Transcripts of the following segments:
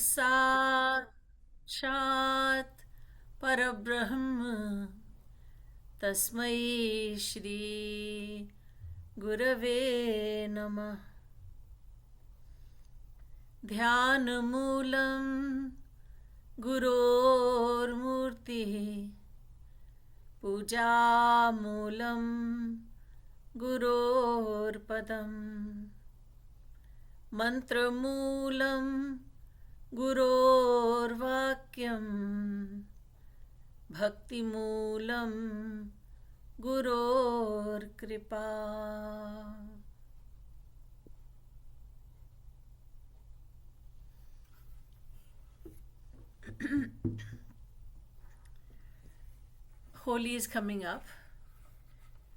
साक्षात् परब्रह्म तस्मै श्री गुरवे नमः। ध्यानमूलं गुरोर्मूर्तिः पूजामूलं गुरोर्पदम् मन्त्रमूलं गुरोर्वाक्यं भक्तिमूलं गुरोर्कृपा। Holi is coming up,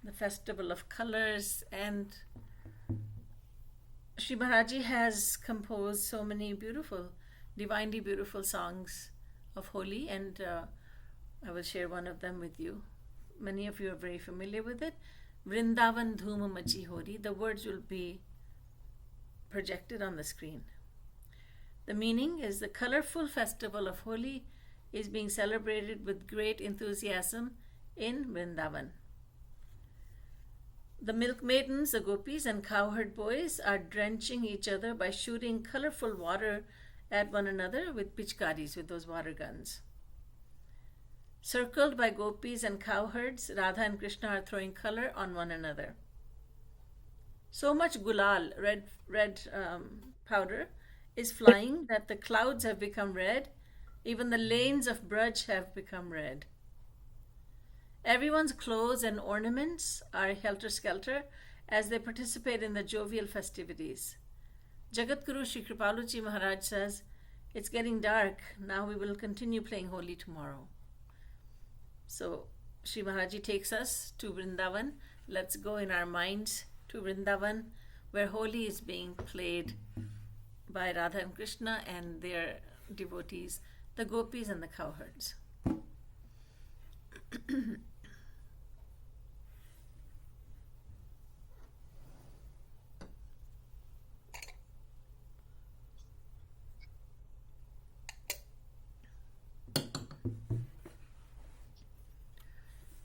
the festival of colors, and Shri Maharaj has composed so many beautiful, divinely beautiful songs of Holi, and I will share one of them with you. Many of you are very familiar with it. Vrindavan Dhoom Machi Holi. The words will be projected on the screen. The meaning is the colorful festival of Holi is being celebrated with great enthusiasm in Vrindavan. The milk maidens, the gopis, and cowherd boys are drenching each other by shooting colorful water at one another with pichkaris, with those water guns. Circled by gopis and cowherds, Radha and Krishna are throwing color on one another. So much gulal, red powder, is flying that the clouds have become red. Even the lanes of Braj have become red. Everyone's clothes and ornaments are helter-skelter as they participate in the jovial festivities. Jagadguru Shri Kripalu Ji Maharaj says, "It's getting dark. Now we will continue playing Holi tomorrow." So Shri Maharaj takes us to Vrindavan. Let's go in our minds to Vrindavan, where Holi is being played by Radha and Krishna and their devotees, the gopis and the cowherds.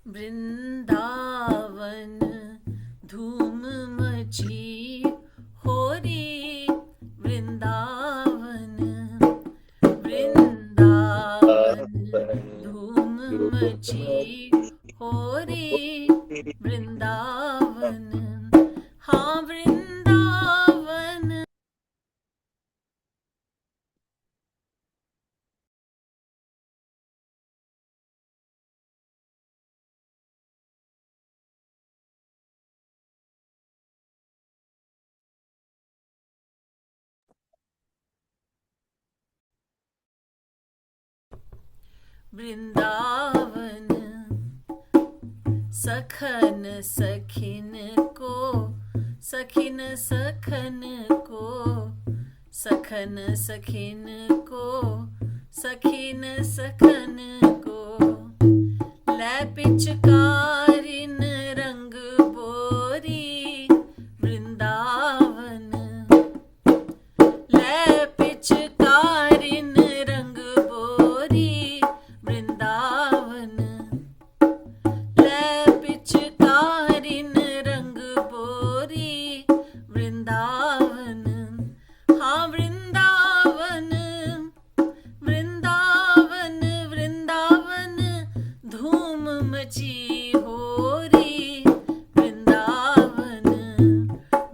Vrindavan धूम मची होरी वृंदावन धूम मची होरी वृंदावन। हाँ वृंदावन वृंदावन सखन सखिन को सखिन सखन को सखन सखिन को सखिन सखन को लै पिचकारिन रंग बोरी वृंदावन लै पिचकारिन रंग बोरी वृंदावन लै पिचकारिन रंग बोरी वृंदावन। हाँ वृंदावन वृंदावन वृंदावन धूम मची होरी वृंदावन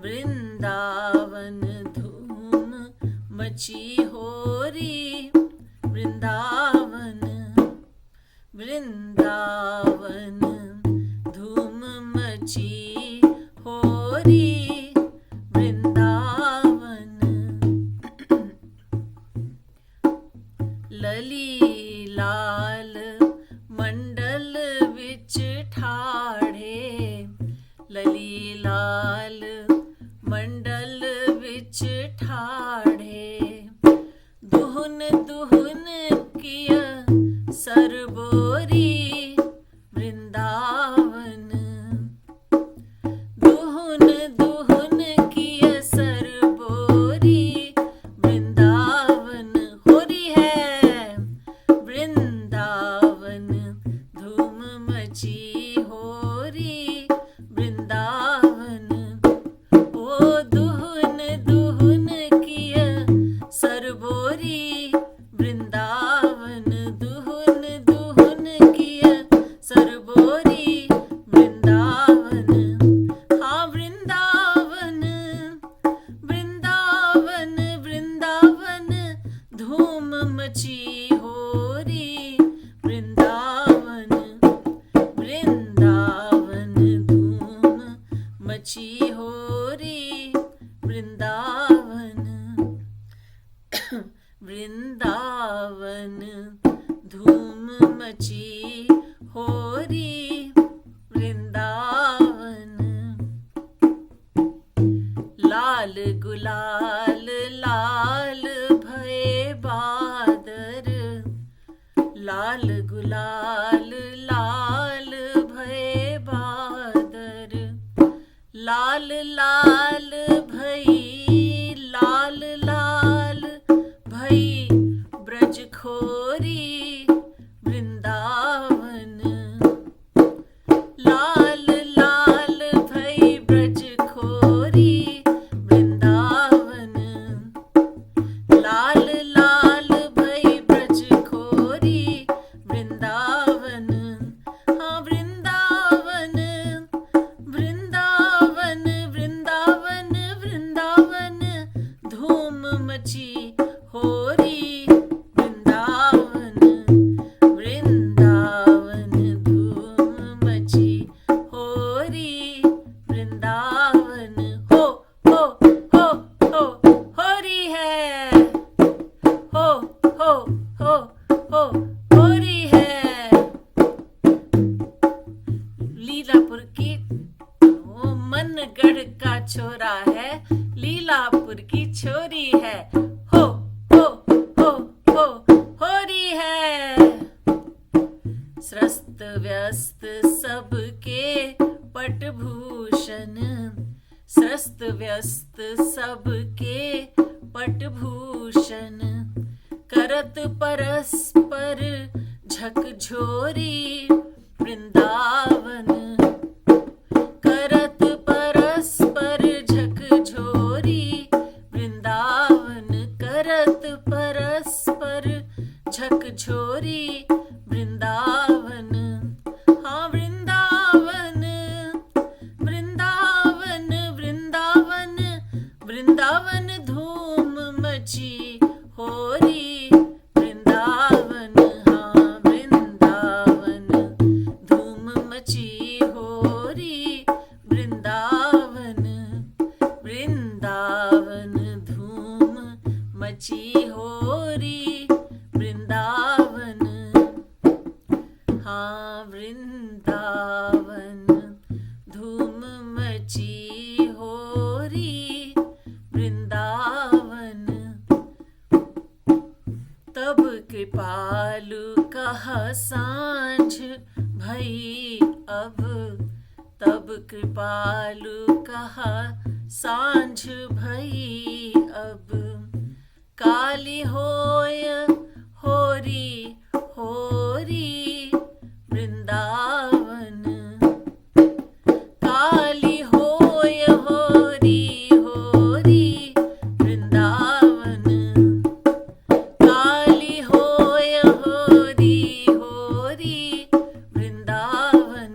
वृंदावन धूम मची होरी वृंदावन वृंदावन धूम मची होरी वृंदावन। लली लाल मंडल विच ठाड़े लली लाल मंडल विच ठाड़े दुहन दुहन किया सरबोरी वृंदावन दुहन दुहन किया सरबोरी वृंदावन। हो सरबोरी वृंदावन दुहुन दुहुन किय सरबोरी वृंदावन। हाँ वृंदावन वृंदावन वृंदावन धूम मची होरी वृंदावन वृंदावन धूम मची होरी वृंदावन वृंदावन धूम मची होरी वृंदावन। लाल गुलाल लाल भये बादर लाल गुलाल लाल भये बादर। लाल लाल भई लाल लाल भई ब्रज खोरी वृंदावन। लाल लाल भई ब्रज खोरी वृंदावन। लाल लाल भई ब्रज खोरी वृंदावन। हाँ वृंदावन वृंदावन वृंदावन वृंदावन धूम मची होरी वृंदावन वृंदावन धूम मची होरी वृंदावन। हो हो हो हो होरी है हो हो हो हो होरी है। लीलापुर की वो मनगढ़ का छोरा है लीलापुर की छोरी है। हो हो हो हो होरी है। स्रस्त व्यस्त सबके पटभूषण स्रस्त व्यस्त सबके पटभूषण। करत परस्पर झकझोरी वृंदावन। करत परस्पर झकझोरी वृंदावन। करत परस्पर झकझोरी वृंदावन। हाँ वृंदावन वृंदावन वृंदावन वृंदावन धूम मची होरी वृंदावन। हाँ वृंदावन धूम मची होरी वृंदावन वृंदावन धूम मची होरी वृंदावन। हाँ वृंदावन धूम मची होरी वृंदावन। तब कृपालु कहा सांझ भई अब। तब कृपालु कहा सांझ भई अब। काली होय होरी होरी वृंदावन। काली होय होरी होरी वृंदावन। काली होय होरी होरी वृंदावन।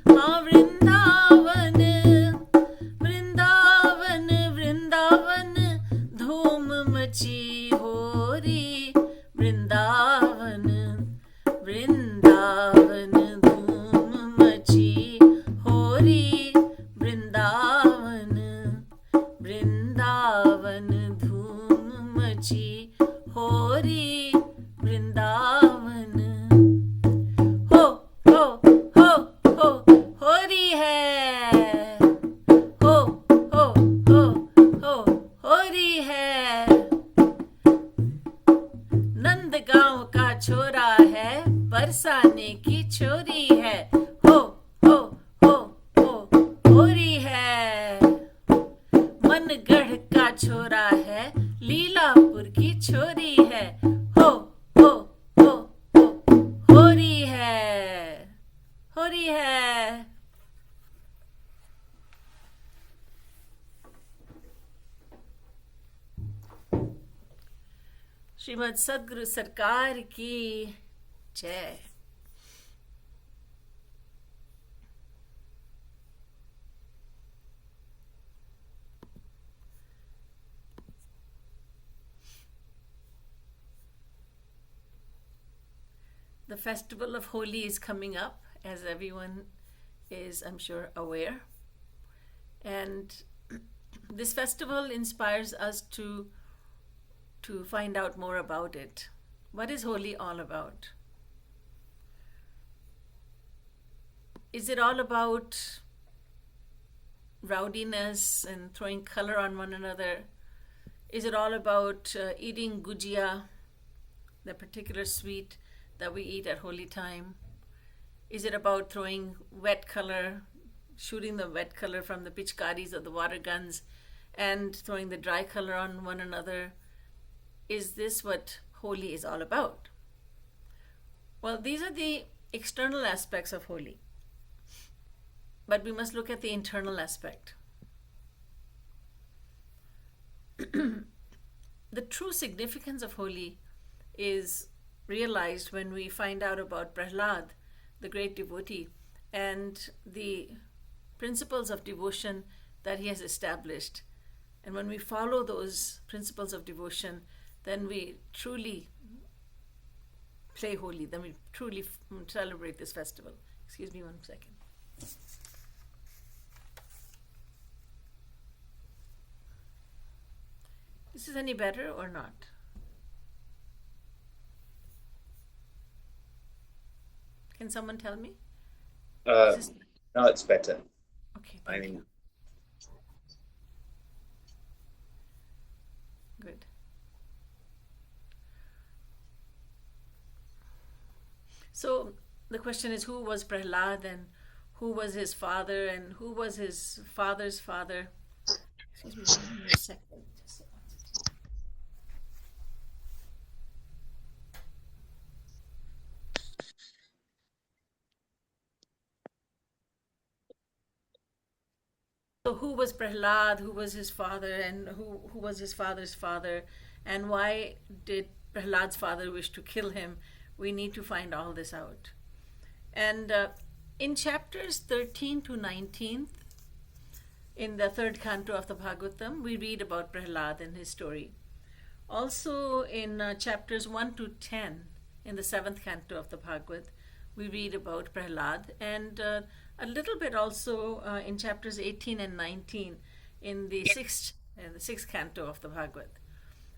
हाँ वृंदावन वृंदावन वृंदावन धूम मची होरी वृंदावन वृंदावन धूम मची होरी वृंदावन वृंदावन धूम मची होरी वृंदावन। हो हो हो हो होरी है हो हो हो हो होरी है। नंदगांव का छोरा है बरसाने की छोरी है। हो हो हो हो होरी है। मनगढ़ का छोरा है लीलापुर की छोरी है। हो हो हो हो होरी है होरी है। श्रीमद् सद्गुरु सरकार की जय. The festival of Holi is coming up, as everyone is, I'm sure, aware. And this festival inspires us to find out more about it. What is Holi all about? Is it all about rowdiness and throwing color on one another? Is it all about eating gujia, the particular sweet that we eat at Holi time? Is it about throwing wet color, shooting the wet color from the pichkaris or the water guns and throwing the dry color on one another? Is this what Holi is all about? Well, these are the external aspects of Holi. But we must look at the internal aspect. The true significance of Holi is realized when we find out about Prahlad, the great devotee, and the principles of devotion that he has established. And when we follow those principles of devotion, then we truly play Holi, then we truly celebrate this festival. Excuse me 1 second. This is any better or not? Can someone tell me? No, it's better. Okay, thank you. Good. So the question is, who was Prahlad and who was his father and who was his father's father? Excuse me 1 second. So who was Prahlad, who was his father, and who was his father's father, and why did Prahlad's father wish to kill him? We need to find all this out. And in chapters 13 to 19, in the third canto of the Bhagavatam, we read about Prahlad and his story. Also in chapters 1 to 10, in the seventh canto of the Bhagavad, we read about Prahlad, and a little bit also in chapters 18 and 19 in the sixth canto of the Bhagavad.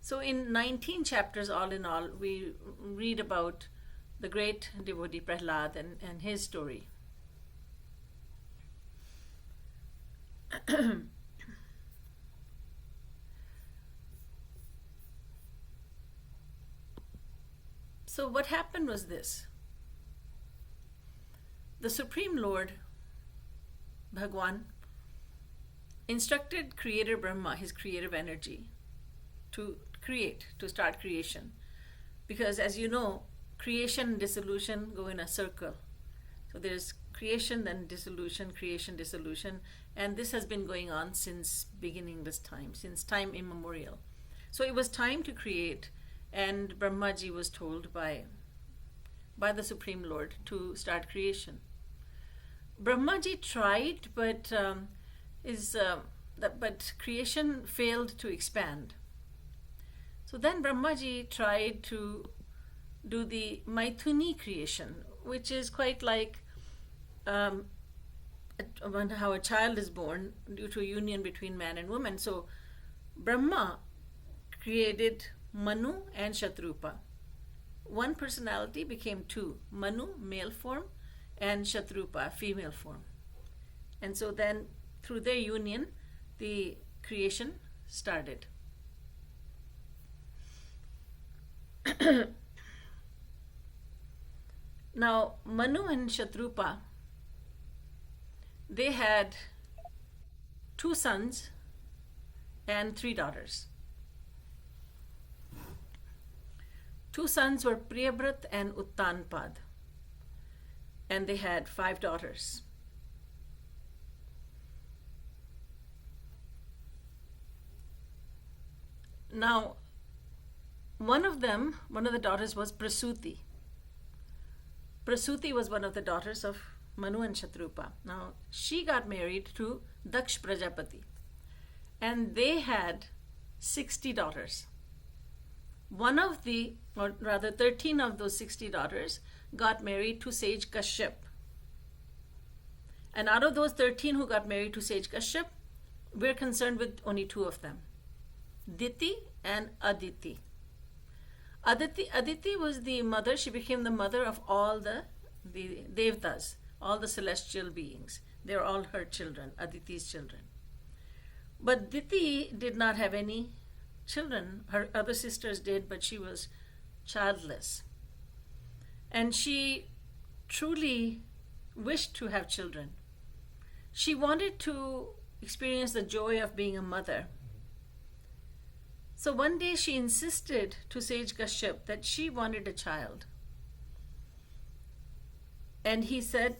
So in 19 chapters, all in all, we read about the great devotee Prahlad and his story. So what happened was this. The Supreme Lord, Bhagwan, instructed Creator Brahma, his creative energy, to start creation. Because as you know, creation and dissolution go in a circle. So there's creation, then dissolution, creation, dissolution. And this has been going on since beginning this time, since time immemorial. So it was time to create, and Brahmaji was told by the Supreme Lord to start creation. Brahmaji tried, but creation failed to expand. So then Brahmaji tried to do the Maithuni creation, which is quite like how a child is born due to a union between man and woman. So Brahma created Manu and Shatrupa. One personality became two, Manu, male form, and Shatrupa, female form. And so then through their union, the creation started. Now, Manu and Shatrupa, they had 2 sons and 3 daughters. 2 sons were Priyabrat and Uttanpad, and they had 5 daughters. Now, one of the daughters was Prasuti. Prasuti was one of the daughters of Manu and Shatrupa. Now, she got married to Daksh Prajapati. And they had 60 daughters. One of the, or rather 13 of those 60 daughters got married to Sage Kashyap. And out of those 13 who got married to Sage Kashyap, we're concerned with only two of them, Diti and Aditi. Aditi was the mother, she became the mother of all the Devtas, all the celestial beings. They're all her children, Aditi's children. But Diti did not have any children. Her other sisters did, but she was childless. And she truly wished to have children. She wanted to experience the joy of being a mother. So one day she insisted to Sage Kashyap that she wanted a child. And he said,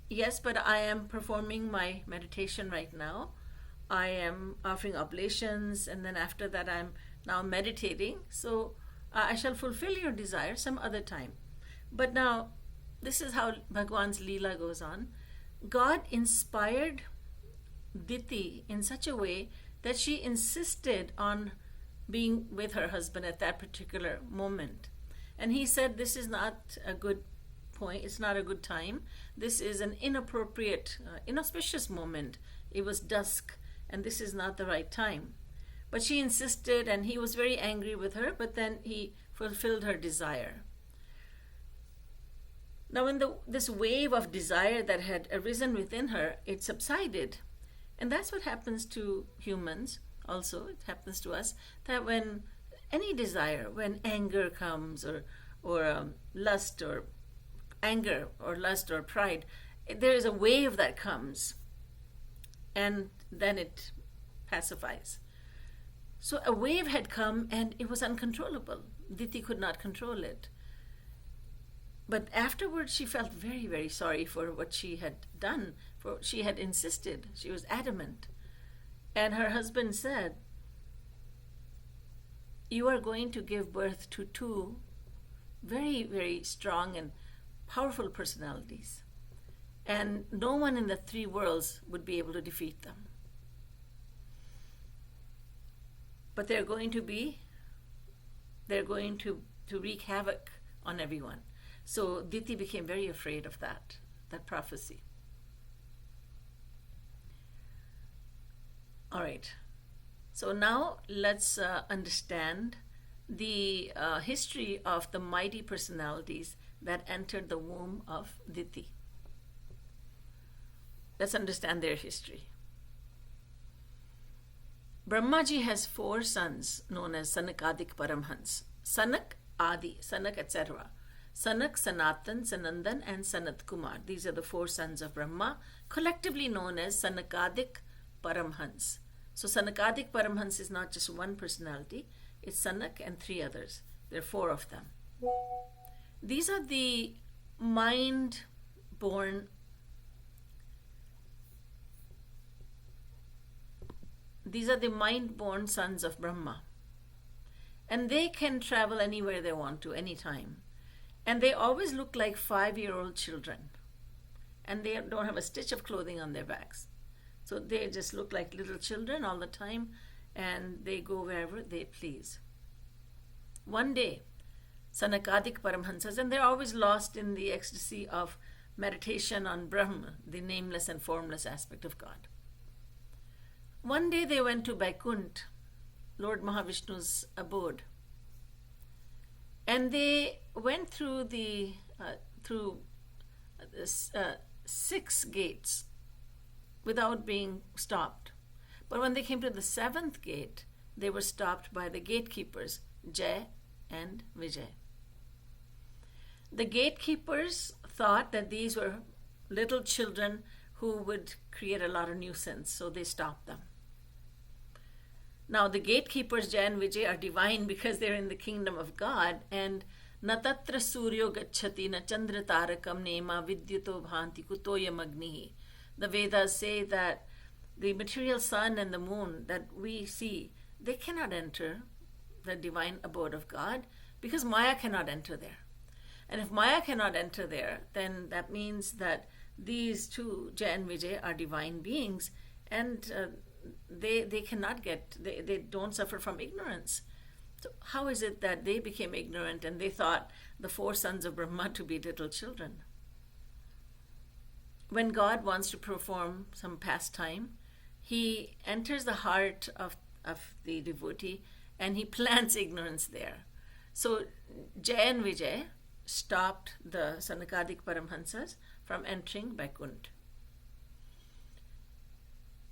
yes, but I am performing my meditation right now. I am offering oblations, and then after that I'm now meditating. So I shall fulfill your desire some other time. But now, this is how Bhagwan's Leela goes on. God inspired Diti in such a way that she insisted on being with her husband at that particular moment. And he said, this is not a good point, it's not a good time. This is an inappropriate, inauspicious moment. It was dusk, and this is not the right time. But she insisted, and he was very angry with her, but then he fulfilled her desire. Now, when this wave of desire that had arisen within her, it subsided. And that's what happens to humans also. It happens to us that when any desire, when anger comes, or lust, or anger, or lust, or pride, there is a wave that comes, and then it pacifies. So a wave had come, and it was uncontrollable. Diti could not control it. But afterwards, she felt very, very sorry for what she had done. For she had insisted. She was adamant. And her husband said, you are going to give birth to two very, very strong and powerful personalities. And no one in the three worlds would be able to defeat them. But they're going to wreak havoc on everyone. So Diti became very afraid of that prophecy. All right. So now let's understand the history of the mighty personalities that entered the womb of Diti. Let's understand their history. Brahmaji has 4 sons known as Sanakadik Paramhans. Sanak, Adi, Sanak, etc. Sanak, Sanatan, Sanandan, and Sanat Kumar. These are the 4 sons of Brahma, collectively known as Sanakadik Paramhans. So Sanakadik Paramhans is not just one personality, it's Sanak and 3 others. There are 4 of them. These are the mind-born sons of Brahma. And they can travel anywhere they want to, anytime. And they always look like 5-year-old children. And they don't have a stitch of clothing on their backs. So they just look like little children all the time, and they go wherever they please. One day, Sanakadik Paramhansas, and they're always lost in the ecstasy of meditation on Brahma, the nameless and formless aspect of God. One day they went to Vaikuntha, Lord Mahavishnu's abode, and they went through the 6 gates without being stopped. But when they came to the 7th gate, they were stopped by the gatekeepers, Jai and Vijay. The gatekeepers thought that these were little children who would create a lot of nuisance, so they stopped them. Now, the gatekeepers, Jai and Vijay, are divine because they're in the kingdom of God, and na tatra suryo gacchati na chandra tarakam nema vidyuto bhanti kutoyam agnihi. The Vedas say that the material sun and the moon that we see, they cannot enter the divine abode of God, because Maya cannot enter there. And if Maya cannot enter there, then that means that these two, Jay and Vijay, are divine beings, and they cannot get, they don't suffer from ignorance. So how is it that they became ignorant and they thought the four sons of Brahma to be little children? When God wants to perform some pastime, he enters the heart of the devotee and he plants ignorance there. So Jay and Vijay stopped the Sanakadik Paramhansas from entering Vaikuntha.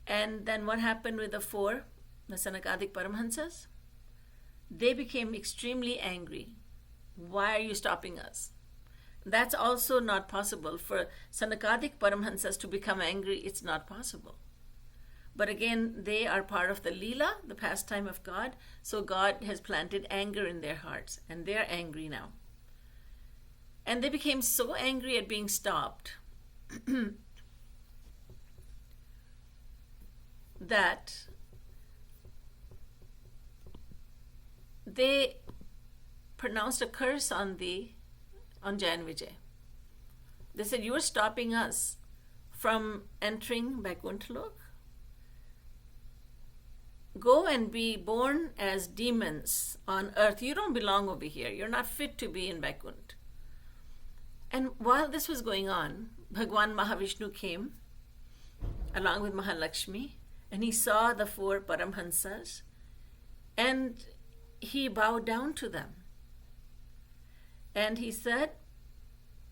And then what happened with the four, the Sanakadik Paramhansas? They became extremely angry. Why are you stopping us? That's also not possible. For Sanakadik Paramhansas to become angry, it's not possible. But again, they are part of the Leela, the pastime of God, so God has planted anger in their hearts, and they're angry now. And they became so angry at being stopped that they pronounced a curse on Jay and Vijay. They said, you are stopping us from entering Vaikuntha Lok. Go and be born as demons on earth. You don't belong over here. You're not fit to be in Vaikuntha. And while this was going on, Bhagwan Mahavishnu came along with Mahalakshmi, and he saw the four Paramhansas, and he bowed down to them. And he said,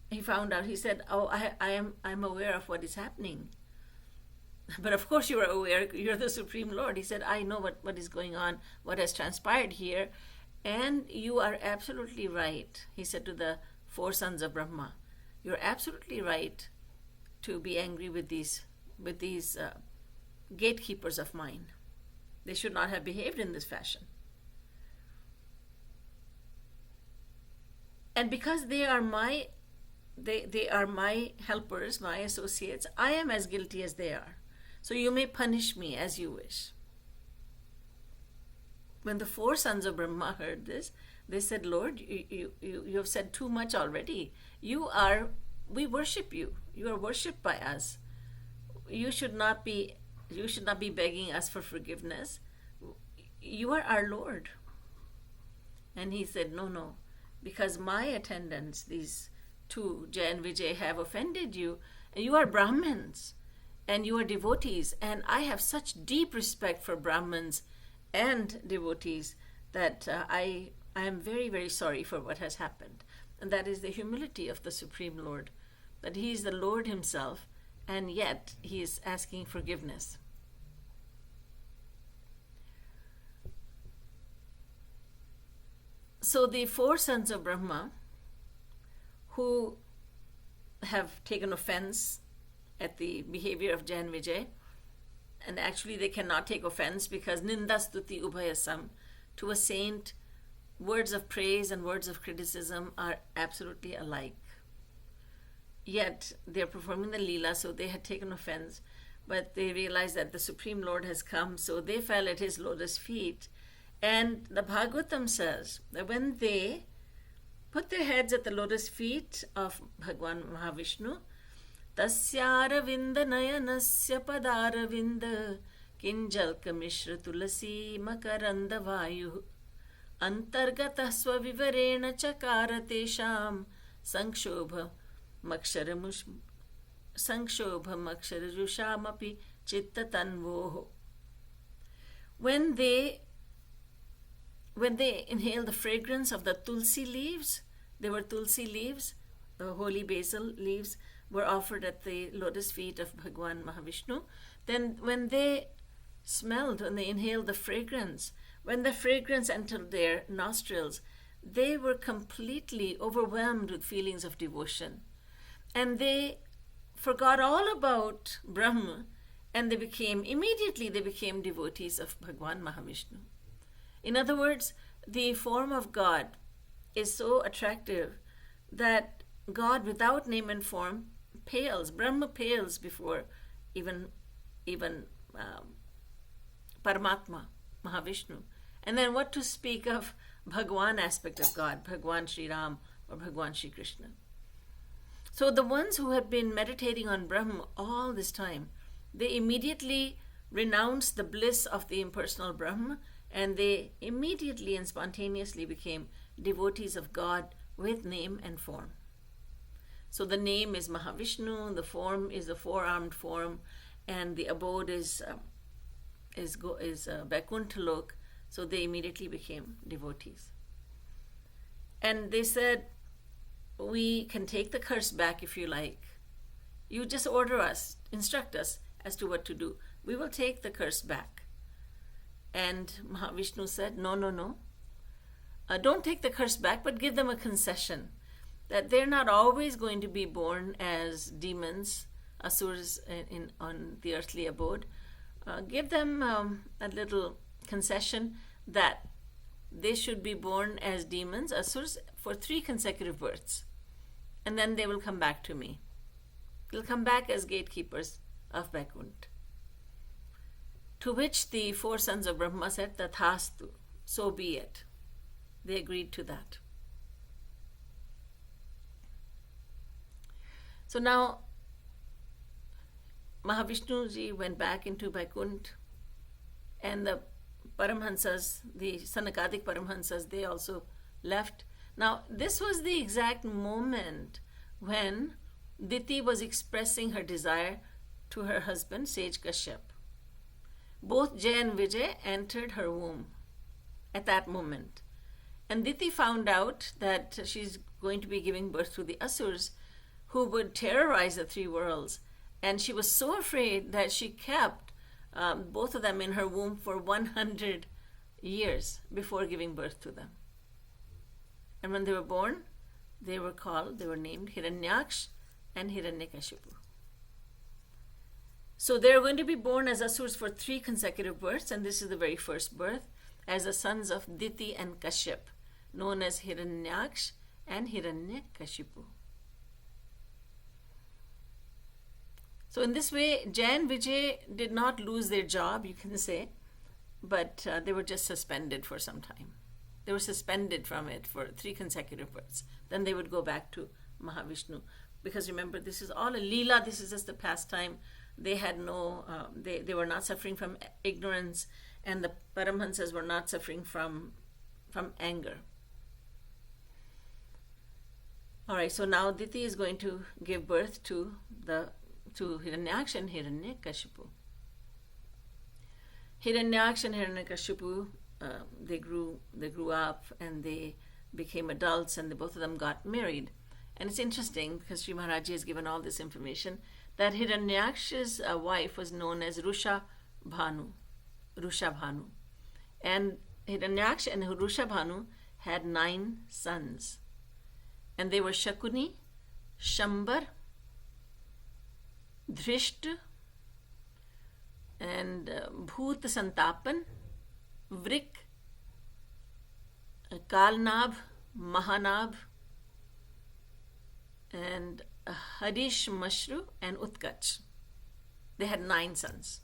he found out, he said, oh, I'm aware of what is happening. But of course you are aware, you're the Supreme Lord. He said, I know what is going on, what has transpired here, and you are absolutely right. He said to the four sons of Brahma, you're absolutely right to be angry with these gatekeepers of mine. They should not have behaved in this fashion. And because they are my helpers, my associates, I am as guilty as they are. So you may punish me as you wish. When the four sons of Brahma heard this, they said, Lord, you have said too much already. We worship you. You are worshipped by us. You should not be begging us for forgiveness. You are our Lord. And he said, no, because my attendants, these two, Jay and Vijay, have offended you. And you are Brahmins, and you are devotees. And I have such deep respect for Brahmins and devotees that I am very, very sorry for what has happened. And that is the humility of the Supreme Lord, that he is the Lord himself, and yet he is asking forgiveness. So the four sons of Brahma, who have taken offense at the behavior of Jay and Vijay, and actually they cannot take offense because nindastuti ubhayasam, to a saint, words of praise and words of criticism are absolutely alike. Yet they're performing the Leela, so they had taken offense, but they realized that the Supreme Lord has come, so they fell at his lotus feet. And the Bhagavatam says that when they put their heads at the lotus feet of Bhagwan Mahavishnu, Tasyaravinda nayanasya padaravinda kinjalka mishra tulasi makaranda vayu antargata swavivarena chakara tesham sanshobha maksharajushamapi chitta tanvoho. When they inhaled the fragrance of the tulsi leaves, there were tulsi leaves, the holy basil leaves were offered at the lotus feet of Bhagwan Mahavishnu. Then when they inhaled the fragrance, when the fragrance entered their nostrils, they were completely overwhelmed with feelings of devotion. And they forgot all about Brahma, and they became devotees of Bhagwan Mahavishnu. In other words, the form of God is so attractive that God without name and form pales, Brahma pales before even Paramatma, Mahavishnu. And then what to speak of Bhagwan aspect of God, Bhagwan Shri Ram or Bhagwan Shri Krishna. So the ones who had been meditating on Brahma all this time, they immediately renounced the bliss of the impersonal Brahma, and they immediately and spontaneously became devotees of God with name and form. So the name is Mahavishnu, the form is the four-armed form, and the abode is Vaikuntha Lok. So they immediately became devotees. And they said, we can take the curse back if you like. You just order us, instruct us as to what to do. We will take the curse back. And Mahavishnu said, no. Don't take the curse back, but give them a concession that they're not always going to be born as demons, asuras on the earthly abode. Give them a little concession that they should be born as demons, asuras, for 3 consecutive births. And then they will come back to me. They'll come back as gatekeepers of Vaikuntha. To which the 4 sons of Brahma said, Tathastu, so be it. They agreed to that. So now, Mahavishnuji went back into Vaikuntha, and the Paramhansas, the Sanakadik Paramhansas, they also left. Now, this was the exact moment when Diti was expressing her desire to her husband, Sage Kashyap. Both Jay and Vijay entered her womb at that moment. And Diti found out that she's going to be giving birth to the Asurs, who would terrorize the 3 worlds. And she was so afraid that she kept both of them in her womb for 100 years before giving birth to them. And when they were born, they were named Hiranyaksh and Hiranyakashipu. So they're going to be born as Asurs for 3 consecutive births, and this is the very first birth, as the sons of Diti and Kashyap, known as Hiranyaksh and Hiranyakashipu. So in this way, Jay and Vijay did not lose their job, you can say, but they were just suspended for some time. They were suspended from it for 3 consecutive births. Then they would go back to Mahavishnu. Because remember, this is all a Leela, this is just a pastime. They had they were not suffering from ignorance, and the Paramhansas were not suffering from anger. All right, so now Diti is going to give birth to Hiranyaksh and Hiranyakashipu. Hiranyaksh and Hiranyakashipu, they grew up and they became adults, and both of them got married. And it's interesting because Sri Maharaj has given all this information that Hiranyaksh's wife was known as Rusha Bhanu. And Hiranyaksh and Rusha Bhanu had 9 sons. And they were Shakuni, Shambar, Dhrishta, and Bhoot Santapan, Vrik, Kalnab, Mahanab, and Harish Mashru, and Utkach. They had 9 sons.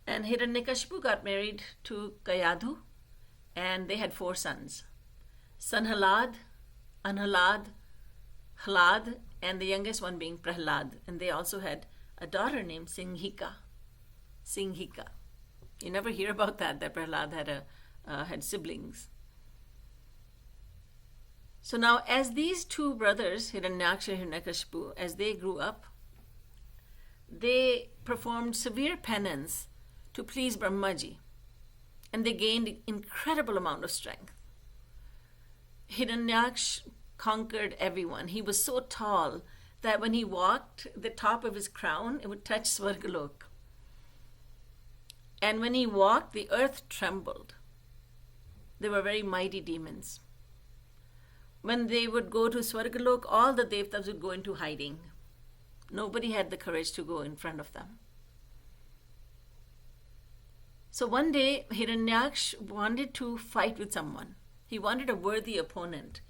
And Hiranyakashipu got married to Kayadhu, and they had 4 sons. Sanhalad, Anhalad, Hlad, and the youngest one being Prahlad. And they also had a daughter named Singhika. You never hear about that Prahlad had siblings. So now, as these 2 brothers, Hiranyaksha and Hiranyakashipu, as they grew up, they performed severe penance to please Brahmaji, and they gained incredible amount of strength. Hiranyaksh conquered everyone. He was so tall that when he walked, the top of his crown, it would touch Swargalok. And when he walked, the earth trembled. They were very mighty demons. When they would go to Swargalok, all the Devtas would go into hiding. Nobody had the courage to go in front of them. So one day, Hiranyaksh wanted to fight with someone. He wanted a worthy opponent.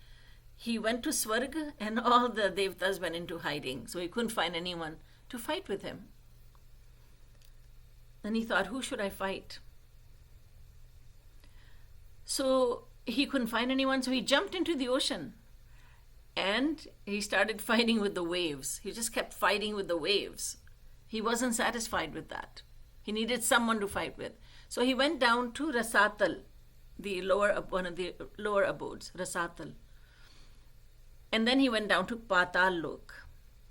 He went to Swarga, and all the Devtas went into hiding, so he couldn't find anyone to fight with him. And he thought, who should I fight? So he couldn't find anyone, so he jumped into the ocean and he started fighting with the waves. He just kept fighting with the waves. He wasn't satisfied with that. He needed someone to fight with. So he went down to Rasatal, one of the lower abodes, Rasatal. And then he went down to Patal Lok.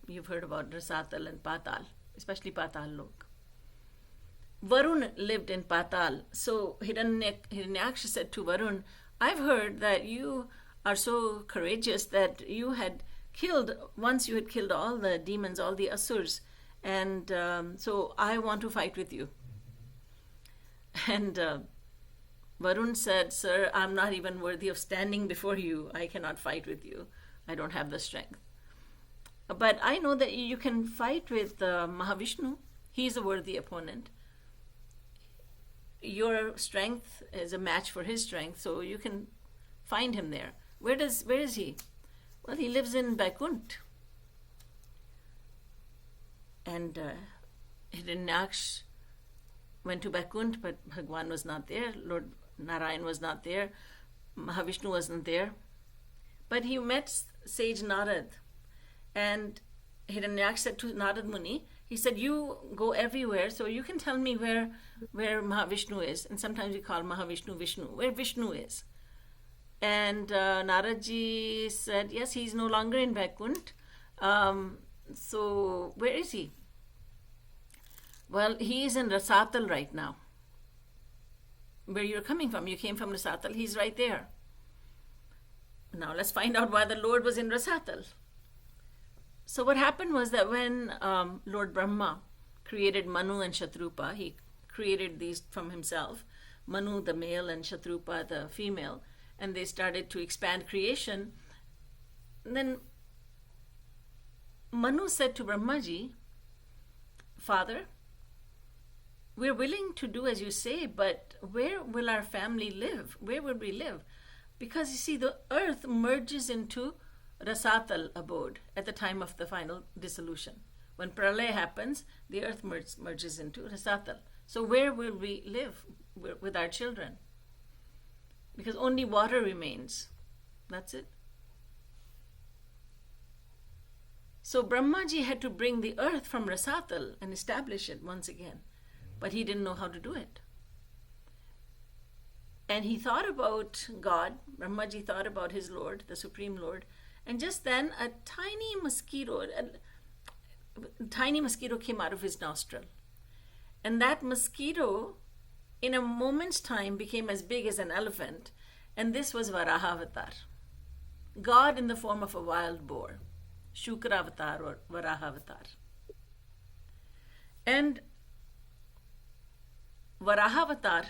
You've heard about Rasatal and Patal, especially Patal Lok. Varun lived in Patal. So Hiranyaksha said to Varun, I've heard that you are so courageous that you had killed all the demons, all the asurs, and so I want to fight with you. And Varun said, Sir, I'm not even worthy of standing before you. I cannot fight with you. I don't have the strength. But I know that you can fight with Mahavishnu. He's a worthy opponent. Your strength is a match for his strength, so you can find him there. Where is he? Well, he lives in Vaikunt. And Hiranyaksh went to Vaikunt, but Bhagwan was not there. Lord Narayan was not there. Mahavishnu wasn't there. But he met sage Narad. And Hiranyaksh said to Narad Muni, he said, you go everywhere, so you can tell me where Mahavishnu is. And sometimes we call Mahavishnu Vishnu, where Vishnu is. And Naradji said, yes, he's no longer in Vaikunt. So where is he? Well, he is in Rasatal right now. Where you're coming from. You came from Rasatal. He's right there. Now let's find out why the Lord was in Rasatal. So what happened was that when Lord Brahma created Manu and Shatrupa, he created these from himself, Manu the male and Shatrupa the female, and they started to expand creation. And then Manu said to Brahmaji, Father, we're willing to do as you say, but where will our family live? Where would we live? Because you see, the earth merges into Rasatal abode at the time of the final dissolution. When Pralaya happens, the earth merges into Rasatal. So where will we live with our children? Because only water remains. That's it. So Brahmaji had to bring the earth from Rasatal and establish it once again. But he didn't know how to do it. And he thought about God. Brahmaji thought about his Lord, the Supreme Lord. And just then a tiny mosquito came out of his nostril. And that mosquito, in a moment's time, became as big as an elephant. And this was Varaha Avatar. God in the form of a wild boar. Shukra Avatar or Varaha Avatar. And Varaha Avatar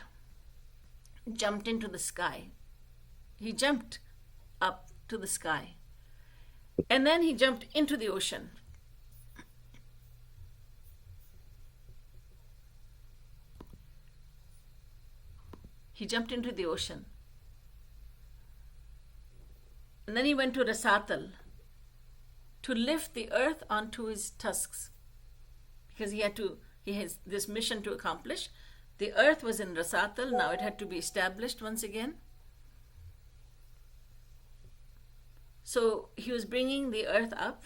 jumped into the sky. He jumped up to the sky. And then he jumped into the ocean. He jumped into the ocean. And then he went to Rasatal to lift the earth onto his tusks. Because he has this mission to accomplish. The earth was in Rasatal, now it had to be established once again. So he was bringing the earth up,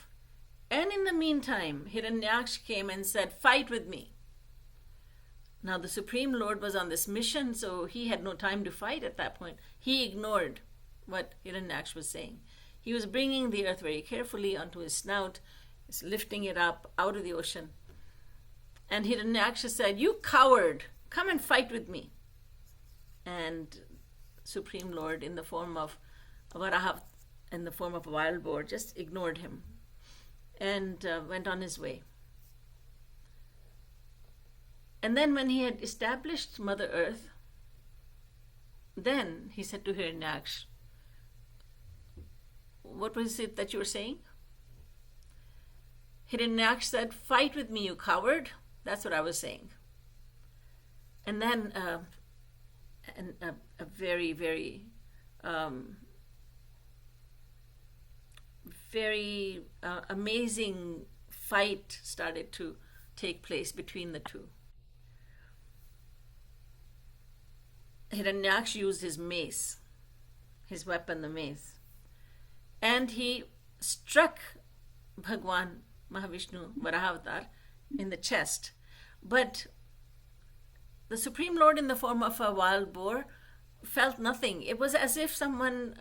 and in the meantime, Hiranyaksha came and said, fight with me. Now the Supreme Lord was on this mission, so he had no time to fight at that point. He ignored what Hiranyaksha was saying. He was bringing the earth very carefully onto his snout, lifting it up out of the ocean. And Hiranyaksha said, you coward! Come and fight with me. And Supreme Lord, in the form of Varaha, in the form of a wild boar, just ignored him and went on his way. And then when he had established Mother Earth, then he said to Hiranyaksha, what was it that you were saying? Hiranyaksha said, fight with me, you coward. That's what I was saying. And then a very, very, very amazing fight started to take place between the two. Hiranyaksha used his mace, his weapon, the mace, and he struck Bhagwan Mahavishnu, Varahavatar, in the chest. But the Supreme Lord, in the form of a wild boar, felt nothing. It was as if someone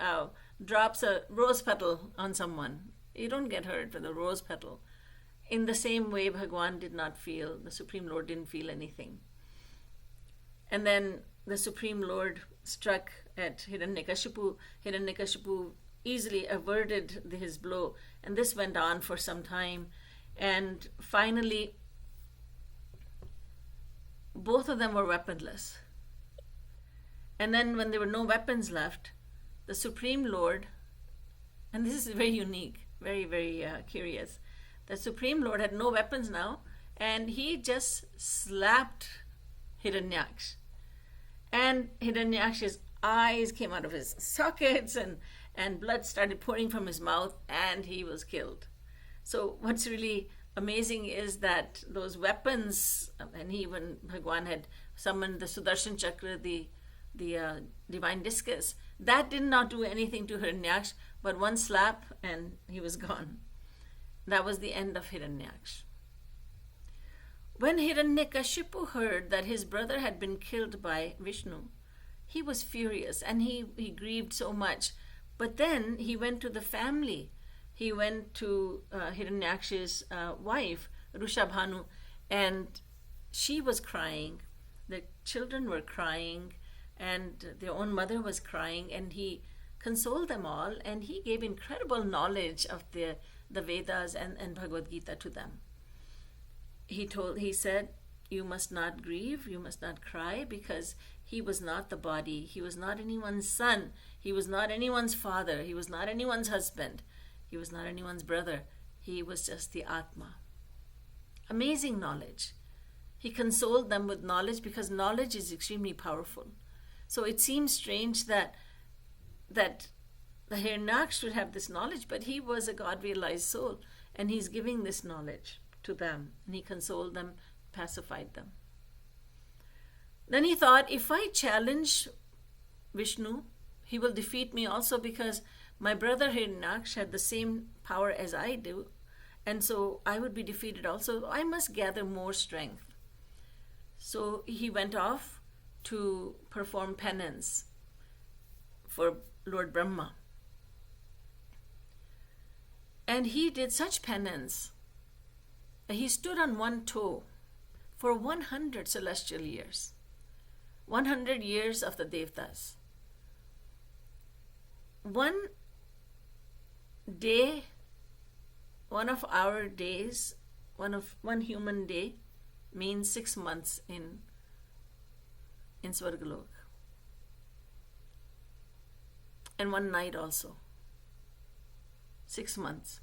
drops a rose petal on someone. You don't get hurt with a rose petal. In the same way, Bhagwan did not feel, the Supreme Lord didn't feel anything. And then the Supreme Lord struck at Hiranyakashipu. Hiranyakashipu easily averted his blow, and this went on for some time. And finally, both of them were weaponless. And then when there were no weapons left, the Supreme Lord, and this is very unique, very, very curious, the Supreme Lord had no weapons now, and he just slapped Hiranyaksha. And Hiranyaksha's eyes came out of his sockets, and blood started pouring from his mouth, and he was killed. So what's really amazing is that those weapons, and even Bhagwan had summoned the Sudarshan Chakra, the divine discus, that did not do anything to Hiranyaksha, but one slap and he was gone. That was the end of Hiranyaksha. When Hiranyakashipu heard that his brother had been killed by Vishnu, he was furious and he grieved so much. But then he went to the family. He went to Hiranyaksha's wife, Rushabhanu, and she was crying. The children were crying, and their own mother was crying, and he consoled them all, and he gave incredible knowledge of the Vedas and Bhagavad Gita to them. He said, you must not grieve, you must not cry, because he was not the body, he was not anyone's son, he was not anyone's father, he was not anyone's husband, he was not anyone's brother, he was just the Atma. Amazing knowledge. He consoled them with knowledge because knowledge is extremely powerful. So it seems strange that the Hiranyaksha should have this knowledge, but he was a God-realized soul, and he's giving this knowledge to them, and he consoled them, pacified them. Then he thought, if I challenge Vishnu, he will defeat me also, because my brother Hiranyaksha had the same power as I do, and so I would be defeated also. I must gather more strength. So he went off to perform penance for Lord Brahma. And he did such penance that he stood on one toe for 100 celestial years. 100 years of the Devtas. One day, one of our days, one human day means 6 months in Swargalok. And one night also. 6 months.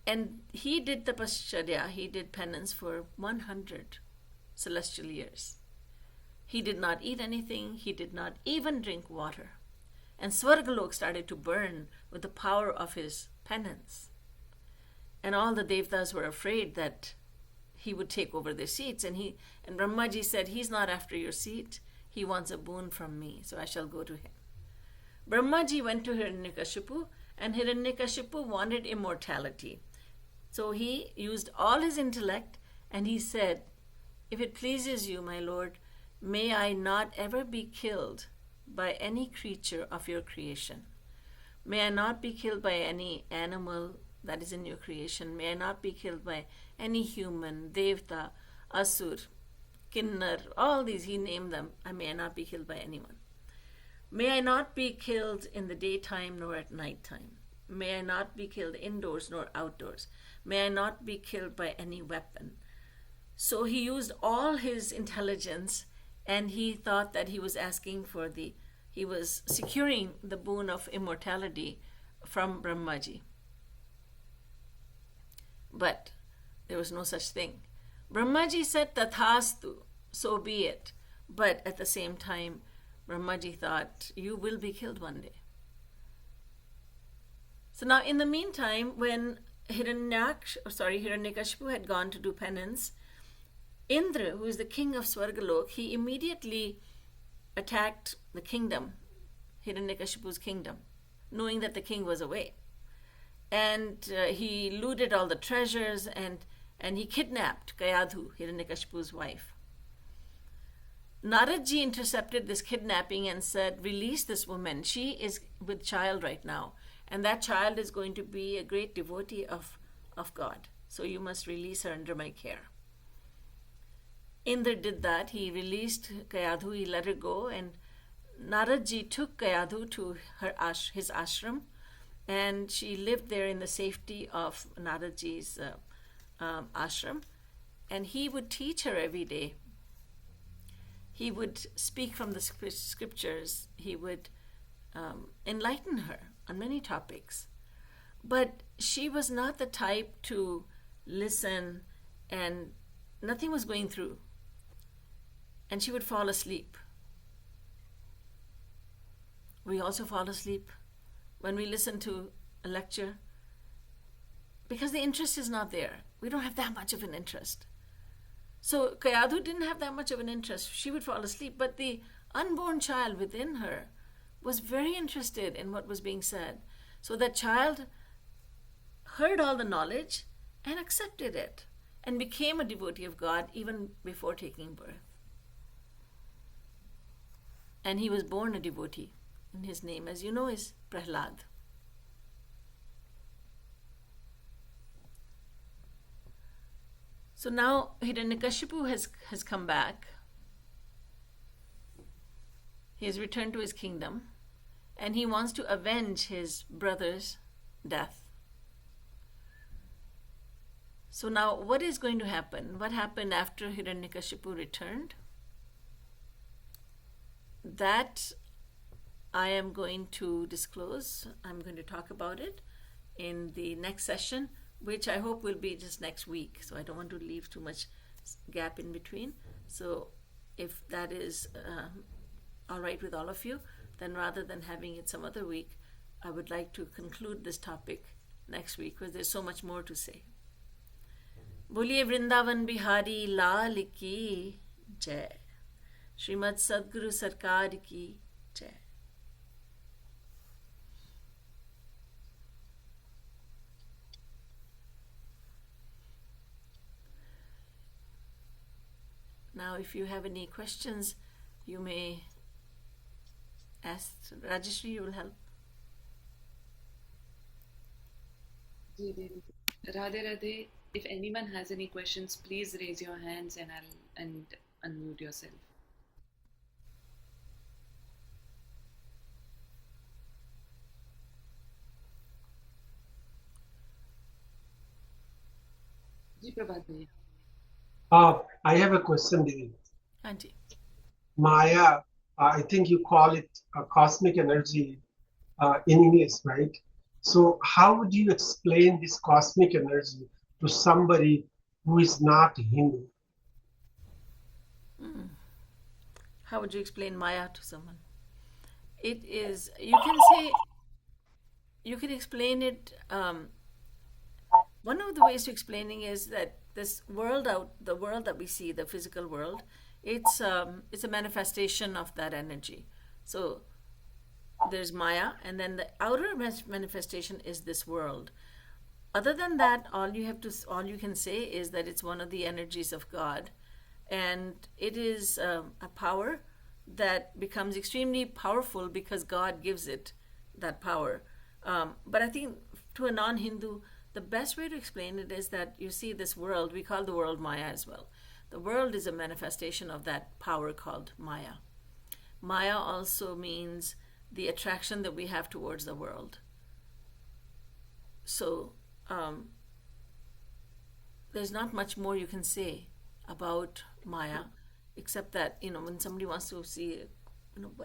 And he did tapasya, he did penance for 100 celestial years. He did not eat anything, he did not even drink water. And Swargalok started to burn with the power of his penance. And all the Devtas were afraid that he would take over their seats. And Brahmaji said, he's not after your seat, he wants a boon from me, so I shall go to him. Brahmaji went to Hiranyakashipu, and Hiranyakashipu wanted immortality. So he used all his intellect, and he said, if it pleases you, my lord, may I not ever be killed by any creature of your creation. May I not be killed by any animal that is in your creation. May I not be killed by any human, Devta, Asur, Kinnar, all these, he named them. May I not be killed by anyone. May I not be killed in the daytime nor at nighttime. May I not be killed indoors nor outdoors. May I not be killed by any weapon. So he used all his intelligence, and he thought that he was he was securing the boon of immortality from Brahmaji. But there was no such thing. Brahmaji said, Tathastu, so be it. But at the same time, Brahmaji thought, you will be killed one day. So now in the meantime, when Hiranyakashipu had gone to do penance, Indra, who is the king of Swargalok, he immediately attacked the kingdom, Hiranyakashipu's kingdom, knowing that the king was away. And he looted all the treasures, and he kidnapped Kayadhu, Hiranyakashipu's wife. Naradji intercepted this kidnapping and said, release this woman. She is with child right now, and that child is going to be a great devotee of God. So you must release her under my care. Indra did that. He released Kayadhu, he let her go, and Naradji took Kayadhu to his ashram, and she lived there in the safety of Naradji's ashram, and he would teach her every day. He would speak from the scriptures. He would enlighten her on many topics. But she was not the type to listen, and nothing was going through. And she would fall asleep. We also fall asleep when we listen to a lecture because the interest is not there. We don't have that much of an interest. So Kayadhu didn't have that much of an interest. She would fall asleep, but the unborn child within her was very interested in what was being said. So that child heard all the knowledge and accepted it and became a devotee of God even before taking birth. And he was born a devotee. And his name, as you know, is Prahlad. So now Hiranyakashipu has come back. He has returned to his kingdom, and he wants to avenge his brother's death. So now what is going to happen? What happened after Hiranyakashipu returned? That I am going to disclose. I'm going to talk about it in the next session, which I hope will be just next week. So I don't want to leave too much gap in between. So if that is all right with all of you, then rather than having it some other week, I would like to conclude this topic next week because there's so much more to say. Boliye Vrindavan Bihari Lal ki Jai. Srimad Sadguru Sarkar ki Jai. Now, if you have any questions, you may ask. Rajeshri, you will help. Radhe Radhe. If anyone has any questions, please raise your hands and unmute yourself. Ji Prabhat bhaiya. I have a question, Devi. Auntie. Maya, I think you call it a cosmic energy in English, right? So how would you explain this cosmic energy to somebody who is not Hindu? How would you explain Maya to someone? It is, you can explain it, one of the ways to explaining is that this world the world that we see, the physical world, it's a manifestation of that energy. So there's Maya, and then the outer manifestation is this world. Other than that, all you can say is that it's one of the energies of God, and it is a power that becomes extremely powerful because God gives it that power. But I think to a non-Hindu, the best way to explain it is that you see this world, we call the world Maya as well. The world is a manifestation of that power called Maya. Maya also means the attraction that we have towards the world. So there's not much more you can say about Maya, except that, when somebody wants to see,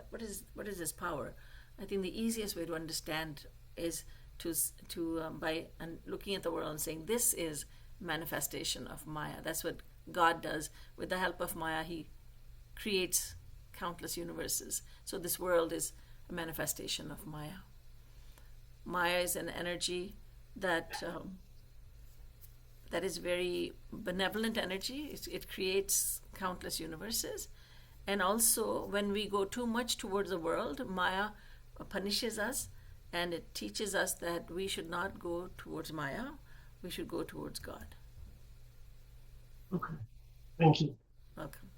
what is this power? I think the easiest way to understand is by looking at the world and saying, this is manifestation of Maya. That's what God does. With the help of Maya, he creates countless universes. So this world is a manifestation of Maya. Maya is an energy that that is very benevolent energy. It creates countless universes. And also, when we go too much towards the world, Maya punishes us, and it teaches us that we should not go towards Maya, we should go towards God. Okay. Thank you. Welcome.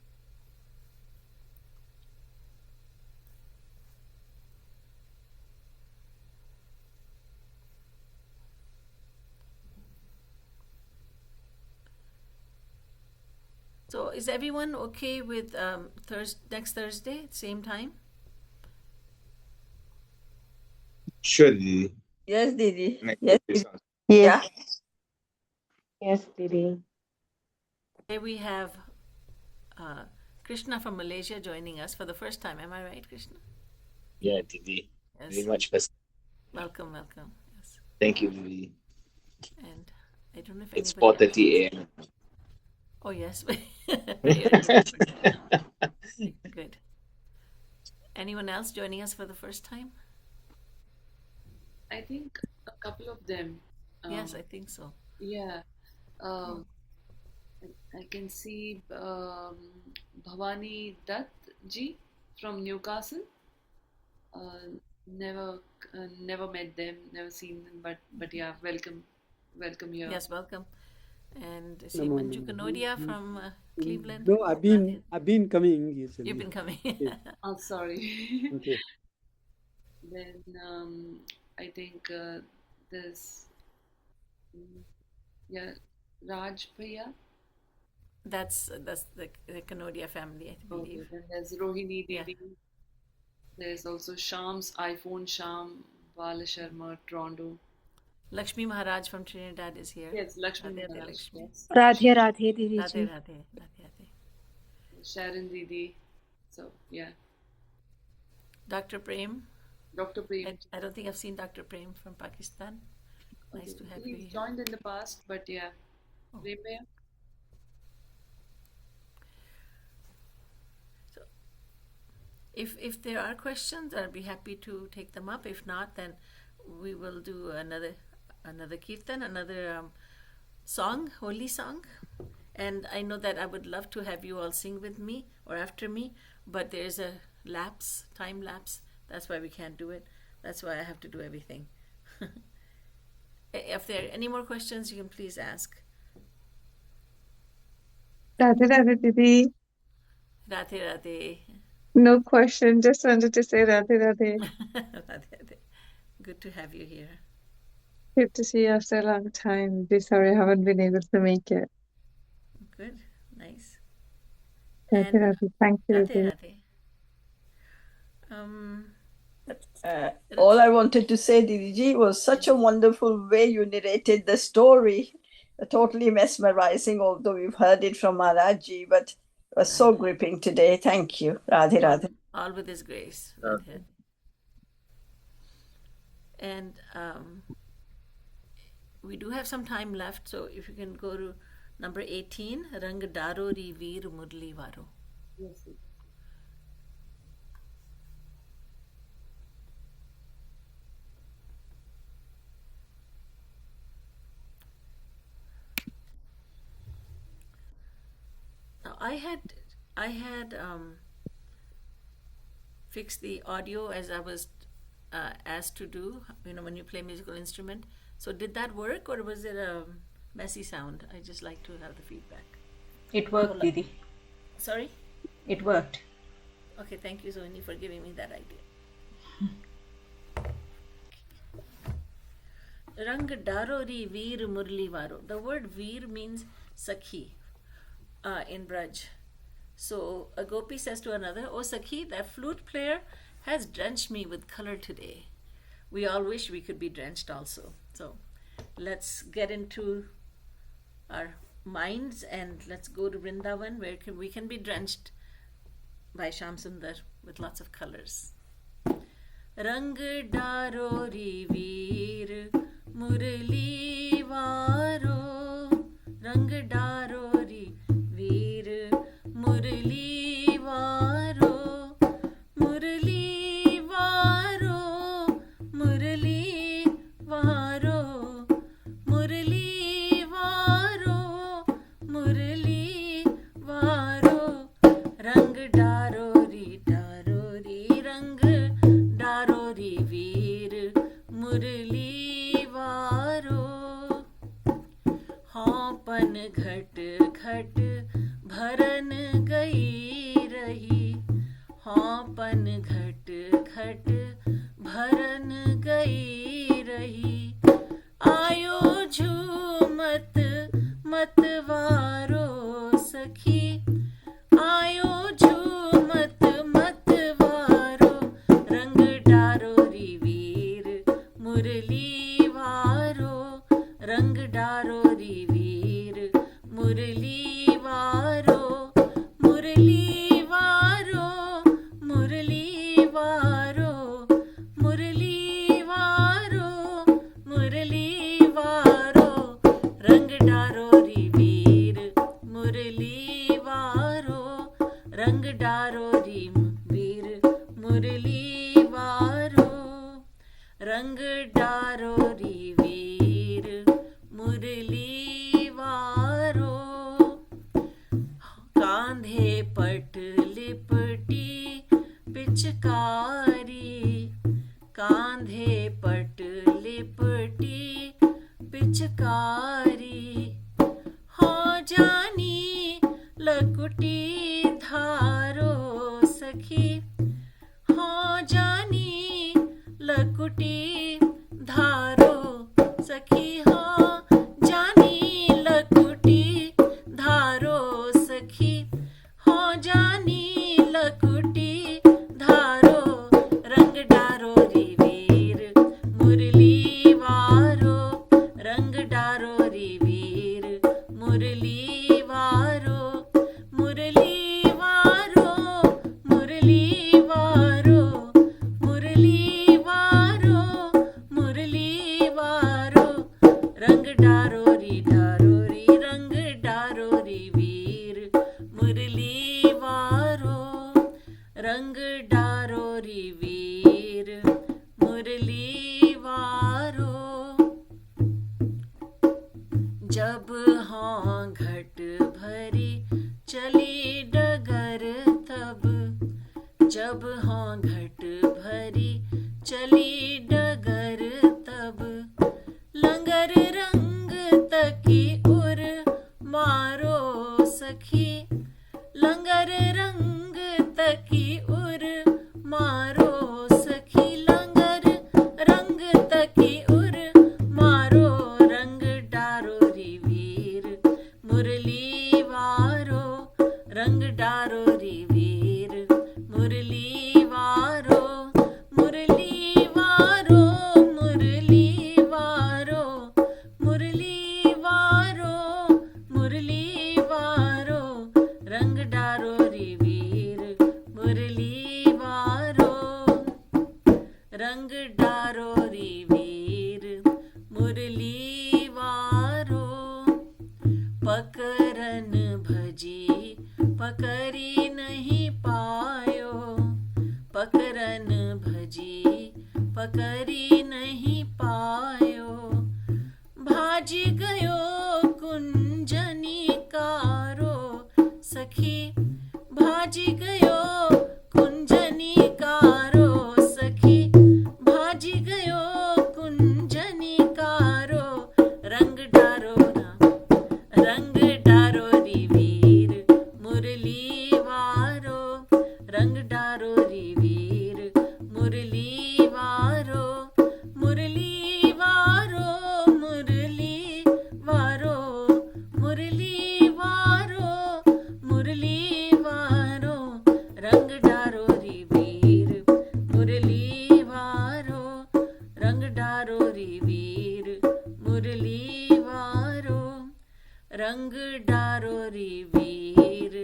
So is everyone okay with next Thursday, same time? Sure, Didi. Yes, Didi. Next Yes, Thursday Didi. sounds- Yeah. Yes, Didi. Today we have Krishna from Malaysia joining us for the first time. Am I right, Krishna? Yeah, Didi. Yes. Very much best. Welcome, welcome. Yes. Thank you, Didi. And I don't know if It's anybody else- 4:30 a.m. Oh, yes. Good. Anyone else joining us for the first time? I think a couple of them. Yes, I think so. Yeah. I can see Bhavani Dutt ji from Newcastle. Never met them, never seen them, but yeah, welcome here. Yes, welcome. And see Manju Kanodia from Cleveland. No, I've been coming usually. You've been coming. Oh, sorry. Okay. Then I think there's Raj Bhaiya. That's the Kanodia family, I believe. Okay, then there's Rohini Yeah. Devi. There's also Sham's iPhone Sham, Bala Sharma, Toronto. Lakshmi Maharaj from Trinidad is here. Yes, Lakshmi Radhe Radhe, Maharaj. Lakshmi. Yes. Radhe Radhe Didi Radhe ji. Radhe, Radhe Radhe. Sharon Didi. So yeah, Dr. Prem. Dr. Prem. I don't think I've seen Dr. Prem from Pakistan. Nice to have you He's here. joined in the past, but yeah. Oh. Prem bhaiya? So, if there are questions, I'll be happy to take them up. If not, then we will do another kirtan, another song, Holi song. And I know that I would love to have you all sing with me or after me, but there's a time lapse. That's why we can't do it. That's why I have to do everything. If there are any more questions, you can please ask. Radhe Radhe Didi. Radhe Radhe. No question, just wanted to say Radhe Radhe. Radhe Radhe. Good to have you here. Good to see you after a long time. Be sorry I haven't been able to make it. Good. Nice. Radhe And Radhe. Thank you, Radhe Didi. Radhe. All I wanted to say, Didiji, was such a wonderful way you narrated the story. Totally mesmerizing, although we've heard it from Maharajji, but it was so gripping today. Thank you. Radhe Radhe. All with His grace. Radhe Radhe. And we do have some time left, so if you can go to number 18, Rang Daro Ri Veer Murli Varo. Yes. Now I had fixed the audio as I was asked to do. You know, when you play musical instrument. So did that work, or was it a messy sound? I just like to have the feedback. It worked, Didi. Sorry. It worked. Okay, thank you, Sohini, for giving me that idea. Rang Darori Veer Murli Varo. The word Veer means Sakhi in Braj. So a gopi says to another, "Oh Sakhi, that flute player has drenched me with color today." We all wish we could be drenched also. So let's get into our minds and let's go to Vrindavan where we can be drenched by Shyam Sundar with lots of colors. Rang Darori Veer Murli Varo, Rang Darori Veer Murli Varo, Murli Varo, Murli Varo, Murli Varo. हरन गई रही, आयो झूमत मतवारो सखी, आयो झूमत मतवारो, रंग डारो री वीर मुरली वारो, रंग डारो री वीर मुरली वारो, मुरली वारो, मुरली वारो, मुरली वारो, मुरली वारो, रंग डारो री वीर मुरली वारो, रंग डारो री वीर मुरली वारो, रंग डारो री वीर मुरली वारो। कांधे पट लिपटी पिचकारी, कांधे पट लिपटी पिचकारी, हो जानी लकुटी धारो सखी, हो जानी लकुटी धारो सखी, हो जानी लकुटी धारो सखी, हो जानी लकुटी धारो, रंग डारो री वीर मुरली वारो, रंग डारो री वीर मुरली वारो, मुरली वारो, मुरली वारो, मुरली वारो, मुरली वारो, रंग डारो री रंग डारो री वीर मुरली वारो, रंग डारो री वीर मुरली वारो। जब हाँ घट भरी चली डगर तब, जब हाँ घट भरी चली डगर तब, लंगर रंग तकी उर मारो सखी, लंगर रंग तकी उर मारो सखी, लंगर रंग तकी उर मारो, रंग डारो री वीर मुरली वारो, रंग डारो री वीर मुरली वारो, मुरली वारो, मुरली वारो, मुरली वारो, मुरली वारो, रंग डारो री वीर मुरली वारो, रंग डारो री वीर मुरली वारो। पकरन भजी पकरी नहीं पायो, पकरन भजी पकरी नहीं पायो, भाजी गयो कुंजनी कारो सखी, भाजी गयो कुंजनी कारो सखी, भाजी गयो कुंजनी कारो, रंग डारो रंग डारो री वीर मुरली वारो, रंग डारो री वीर मुरली वारो, मुरली वारो, मुरली वारो, मुरली वारो, मुरली वारो, रंग डारो री वीर मुरली वारो, रंग डारो री वीर मुरली वारो, रंग डारो री वीर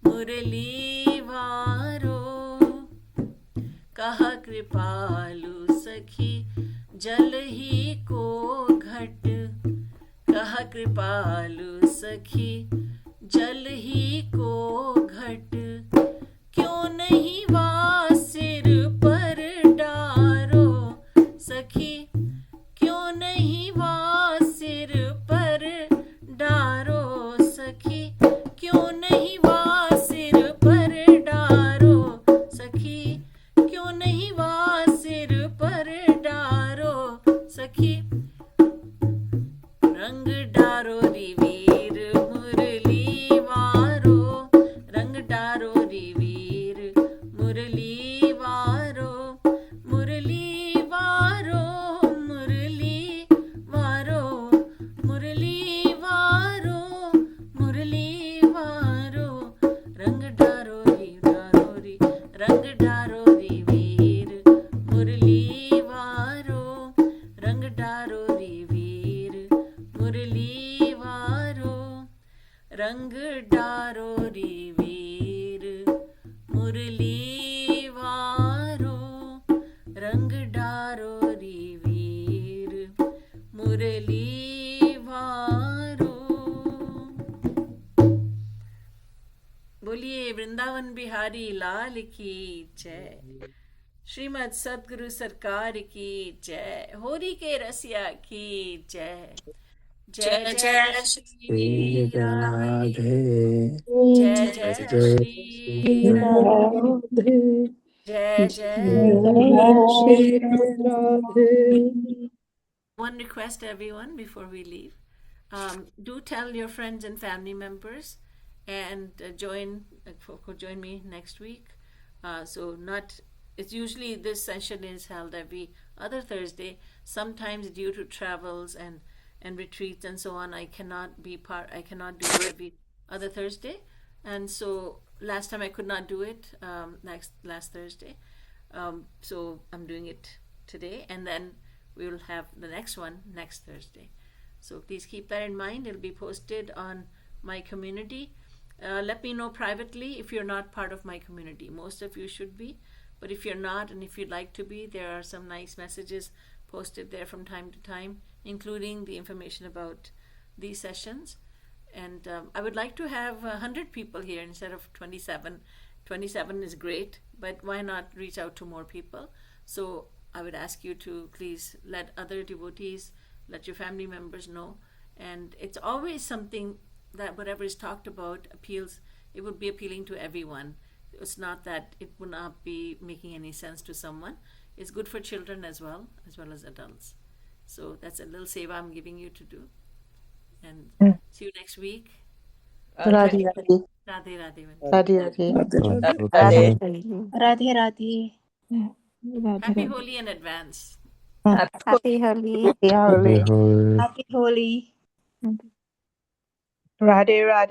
मुरली वारो। कहा कृपालु सखी जल ही को घट, कहा कृपालु सखी जल ही को घट, क्यों नहीं वा सिर पर डारो सखी, क्यों नहीं वा सिर पर डारो सखी, क्यों नहीं वा सिर पर डारो सखी, क्यों नहीं वा सिर पर डारो सखी, रंग डारो री वीर मुरली री वीर मुरली वारो। बोलिए वृंदावन बिहारी लाल की जय। श्रीमद सदगुरु सरकार की जय। होरी के रसिया की जय। जय जय श्री राधे। जय जय श्री राधे। जय जय Shri Radhe. One request, everyone, before we leave. Do tell your friends and family members and join me next week. It's usually this session is held every other Thursday. Sometimes due to travels and retreats and so on, I cannot do it every other Thursday. And so last time I could not do it last Thursday. So I'm doing it today, and then we will have the next one next Thursday. So please keep that in mind. It'll be posted on my community. Let me know privately if you're not part of my community. Most of you should be, but if you're not and if you'd like to be, there are some nice messages posted there from time to time, including the information about these sessions. And I would like to have 100 people here instead of 27. 27 is great, but why not reach out to more people? So I would ask you to please let other devotees, let your family members know. And it's always something that whatever is talked about appeals, it would be appealing to everyone. It's not that it would not be making any sense to someone. It's good for children as well as adults. So that's a little seva I'm giving you to do. And see you next week. Radhe Radhe. Radhe Radhe. Radhe Radhe Radhe. Happy Holi in advance. Happy Holi. Radhe. Happy Holi. Radhe Radhe.